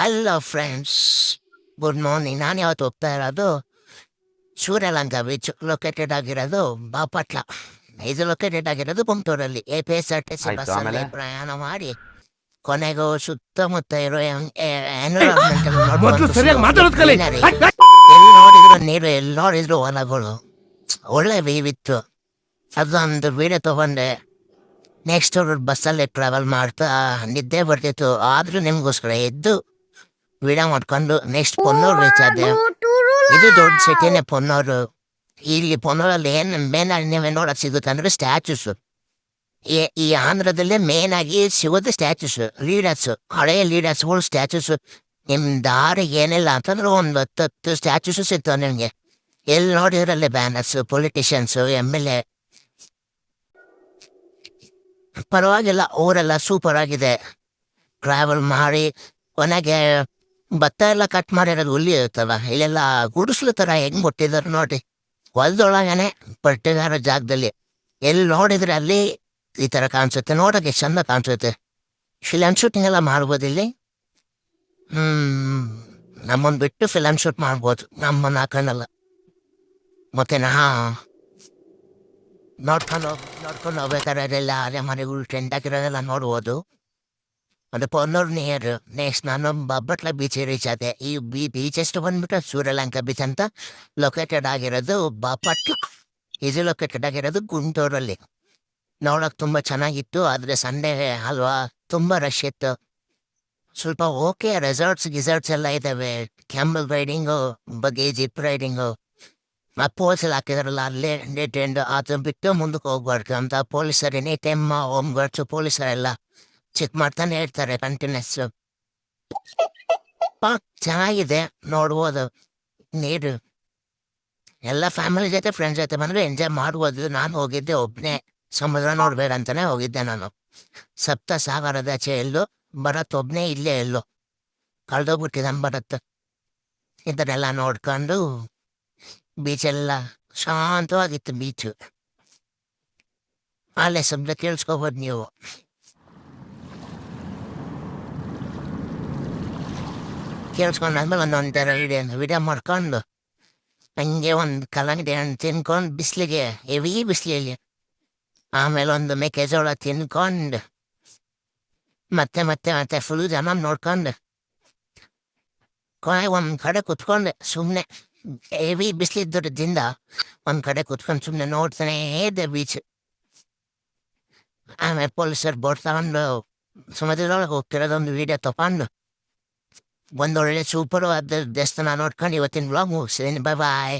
Hello friends, good morning. ನಾನು ಯಾವತ್ತು ಹೋಗ್ತಾ ಇರೋದು ಸೂರ್ಯಲಂಕಾ ಬೀಚ್ ಲೊಕೇಟೆಡ್ ಆಗಿರೋದು ಬಾಪಟ್ಲ. ಇದು ಲೊಕೇಟೆಡ್ ಆಗಿರೋದು ಗುಂಟೂರಲ್ಲಿ. APSRTC ಆಯ್ತು. ಬಸ್ಸಲ್ಲಿ ಆಮೇಲೆ ಪ್ರಯಾಣ ಮಾಡಿ ಕೊನೆಗೂ ಸುತ್ತಮುತ್ತ ಇರೋ ಎನ್ವಿರಾನ್ಮೆಂಟ್ ಮೊದ್ಲು ಸರಿಯಾಗಿ ಮಾತಾಡೋದ್ ಕಲಿ. ಗ್ರೀನರಿ. ಎಲ್ಲಿ ನೋಡಿದ್ರು ನೀರು, ಎಲ್ಲಿ ನೋಡಿದ್ರು ಹೊಲಗಳು. ಒಳ್ಳೆ ವ್ಯೂ ಇತ್ತು. ಅದೊಂದು ವಿಡಿಯೋ ತಗೊಂಡೆ. ನೆಕ್ಸ್ಟ್ ಬಸ್ಸಲ್ಲಿ ಟ್ರಾವೆಲ್ ಮಾಡ್ತಾ ನಿದ್ದೆ ಬರ್ತಿತ್ತು. ಆದರೂ ನಿಮಗೋಸ್ಕರ ಎದ್ದು ವಿಡಿಯೋ ಮಾಡ್ಕೊಂಡು ನೆಕ್ಸ್ಟ್ ಪೊನ್ನೂರು ರೀಚ್ ಆದೆ. ಇದು ದೊಡ್ಡ ಸಿಟಿನೇ ಪೊನ್ನೂರು. ಇಲ್ಲಿ ಪೊನ್ನೂರಲ್ಲಿ ಏನು ಮೇನ್ ಆಗಿ ನೀವೇ ನೋಡೋಕೆ ಸಿಗುತ್ತೆ ಅಂದರೆ ಸ್ಟ್ಯಾಚ್ಯೂಸು. ಈ ಆಂಧ್ರದಲ್ಲೇ ಮೇನ್ ಆಗಿ ಸಿಗೋದು ಸ್ಟ್ಯಾಚ್ಯೂಸು, ಲೀಡರ್ಸು, ಹಳೆಯ ಲೀಡರ್ಸ್ಗಳು ಸ್ಟ್ಯಾಚ್ಯೂಸು. ನಿಮ್ಮ ದಾರಿ ಏನಿಲ್ಲ ಅಂತಂದ್ರೆ ಒಂದು 10 ಸ್ಟ್ಯಾಚ್ಯೂಸು ಸಿಗ್ತವೆ ನಿಮಗೆ. ಎಲ್ಲಿ ನೋಡಿದ್ರಲ್ಲಿ ಬ್ಯಾನರ್ಸು, ಪೊಲಿಟಿಷಿಯನ್ಸು, MLA. ಪರವಾಗಿಲ್ಲ, ಊರೆಲ್ಲ ಸೂಪರ್ ಆಗಿದೆ. ಟ್ರಾವೆಲ್ ಮಾಡಿ ಕೊನೆಗೆ ಭತ್ತ ಎಲ್ಲ ಕಟ್ ಮಾಡಿರೋದು ಹುಲ್ಲಿ ಇರ್ತಲ್ಲ, ಇಲ್ಲೆಲ್ಲ ಗುಡಿಸ್ಲು ಥರ ಹೆಂಗೆ ಕೊಟ್ಟಿದ್ದಾರೆ ನೋಡಿ. ಹೊಲದೊಳಗನೆ ಪರ್ಟಿಕ್ಯುಲರ್ ಜಾಗದಲ್ಲಿ ಎಲ್ಲಿ ನೋಡಿದ್ರೆ ಅಲ್ಲಿ ಈ ಥರ ಕಾಣಿಸುತ್ತೆ. ನೋಡೋಕೆ ಚೆಂದ ಕಾಣಿಸುತ್ತೆ. ಫಿಲಮ್ ಶೂಟಿಂಗ್ ಎಲ್ಲ ಮಾಡ್ಬೋದು ಇಲ್ಲಿ. ನಮ್ಮನ್ನು ಬಿಟ್ಟು ಫಿಲಮ್ ಶೂಟ್ ಮಾಡ್ಬೋದು, ನಮ್ಮನ್ನು ಹಾಕೊಂಡಲ್ಲ. ಮತ್ತೆ ನೋಡ್ಕೊಂಡು ಹೋಗ್ಬೇಕಾದ್ರೆ ಎಲ್ಲ ಅರೆ ಮನೆಗಳು ಟೆಂಟ್ ಹಾಕಿರೋದೆಲ್ಲ ನೋಡ್ಬೋದು. ಅದು ಪೊನ್ನೂರು ನಿಯರ್. ನೆಕ್ಸ್ಟ್ ನಾನು ಬಾಪಟ್ಲ ಬೀಚ್ ರೀಚ್ ಆದೆ. ಈ ಬೀಚ್ ಎಷ್ಟು ಬಂದ್ಬಿಟ್ಟು ಸೂರ್ಯಲಂಕಾ ಬೀಚ್ ಅಂತ ಲೊಕೇಟೆಡ್ ಆಗಿರೋದು ಬಾಪಟ್ಲ. ಇದು ಲೊಕೇಟೆಡ್ ಆಗಿರೋದು ಗುಂಟೂರಲ್ಲಿ. ನೋಡೋಕೆ ತುಂಬ ಚೆನ್ನಾಗಿತ್ತು. ಆದರೆ ಸಂಡೇ ಅಲ್ವಾ, ತುಂಬ ರಶ್ ಇತ್ತು. ಸ್ವಲ್ಪ ಓಕೆ, ರೆಸಾರ್ಟ್ಸ್ ಎಲ್ಲ ಇದ್ದಾವೆ. ಕ್ಯಾಮಲ್ ರೈಡಿಂಗು, ಬಗ್ಗೆ ಜಿಪ್ ರೈಡಿಂಗು, ಪೋಲ್ಸ್ ಎಲ್ಲ ಹಾಕಿದಾರಲ್ಲ ಅಲ್ಲೇ ಡೆಟ್ ಎಂಡ್ ಅದು ಬಿಟ್ಟು ಮುಂದಕ್ಕೆ ಹೋಗ್ಬಾರ್ದು ಅಂತ ಪೊಲೀಸರು ಎನಿ ಟೈಮ್ ಹೋಮ್ ಗಾರ್ಡ್ಸು ಪೊಲೀಸರೆಲ್ಲ ಚೆಕ್ ಮಾಡ್ತಾನೆ ಇರ್ತಾರೆ ಕಂಟಿನ್ಯೂಸ್. ಚೆನ್ನಾಗಿದೆ, ನೋಡ್ಬೋದು. ನೀರು ಎಲ್ಲ ಫ್ಯಾಮಿಲಿ ಜೊತೆ ಫ್ರೆಂಡ್ಸ್ ಜೊತೆ ಬಂದರೆ ಎಂಜಾಯ್ ಮಾಡ್ಬೋದು. ನಾನು ಹೋಗಿದ್ದೆ ಒಬ್ಬನೇ, ಸಮುದ್ರ ನೋಡ್ಬೇಕಂತಾನೆ ಹೋಗಿದ್ದೆ ನಾನು. ಸಪ್ತ ಸಾಗರದ ಆಚೆ ಎಲ್ಲೋ ಬರತ್ತೊಬ್ಬನೇ, ಇಲ್ಲೇ ಎಲ್ಲೋ ಕಳೆದೋಗ್ಬಿಟ್ಟಿದ್ದಾನೆ ಬರತ್ತೆ. ಇದನ್ನೆಲ್ಲ ನೋಡ್ಕೊಂಡು ಬೀಚೆಲ್ಲ ಶಾಂತವಾಗಿತ್ತು. ಬೀಚು ಅಲ್ಲೇ ಶಬ್ದ ಕೇಳಿಸ್ಕೋಬೋದು ನೀವು. ಕೇಳಿಸ್ಕೊಂಡಾದ್ಮೇಲೆ ಒಂದೊಂಥರ ವಿಡಿಯೋ ಮಾಡ್ಕೊಂಡು ಹಂಗೆ ಒಂದು ಕಲ್ಲಂಗಡಿ ಹಣ್ಣು ತಿನ್ಕೊಂಡು ಬಿಸಿಲಿಗೆ ಹೆವಿ ಬಿಸಿಲಲ್ಲಿ ಆಮೇಲೆ ಒಂದು ಮೆಕ್ಕೆಜೋಳ ತಿನ್ಕೊಂಡು ಮತ್ತೆ ಫುಲ್ ಜನ ನೋಡ್ಕೊಂಡು ಕೊನೆಗೆ ಒಂದು ಕಡೆ ಕುತ್ಕೊಂಡೆ ಸುಮ್ಮನೆ. ಹೆವಿ ಬಿಸಿಲಿದ್ದರಿಂದ ಒಂದು ಕಡೆ ಕುತ್ಕೊಂಡು ಸುಮ್ಮನೆ ನೋಡ್ತಾನೇ ಇದೆ ಬೀಚ್. ಆಮೇಲೆ ಪೊಲೀಸರು ಬೋಟ್ ತಗೊಂಡು ಸಮುದ್ರದೊಳಗೆ ಹೋಗ್ತಿರೋದೊಂದು ವೀಡಿಯೋ ತಗೊಂಡು ಒಂದೊಳ್ಳೆ ಸೂಪರು ಆದ ದೇವಸ್ಥಾನ ನೋಡ್ಕೊಂಡು ಇವತ್ತಿನ ವ್ಲಾಗ್ ಮುಗಿಸಿದ್ದೀನಿ. ಬಾಯ್.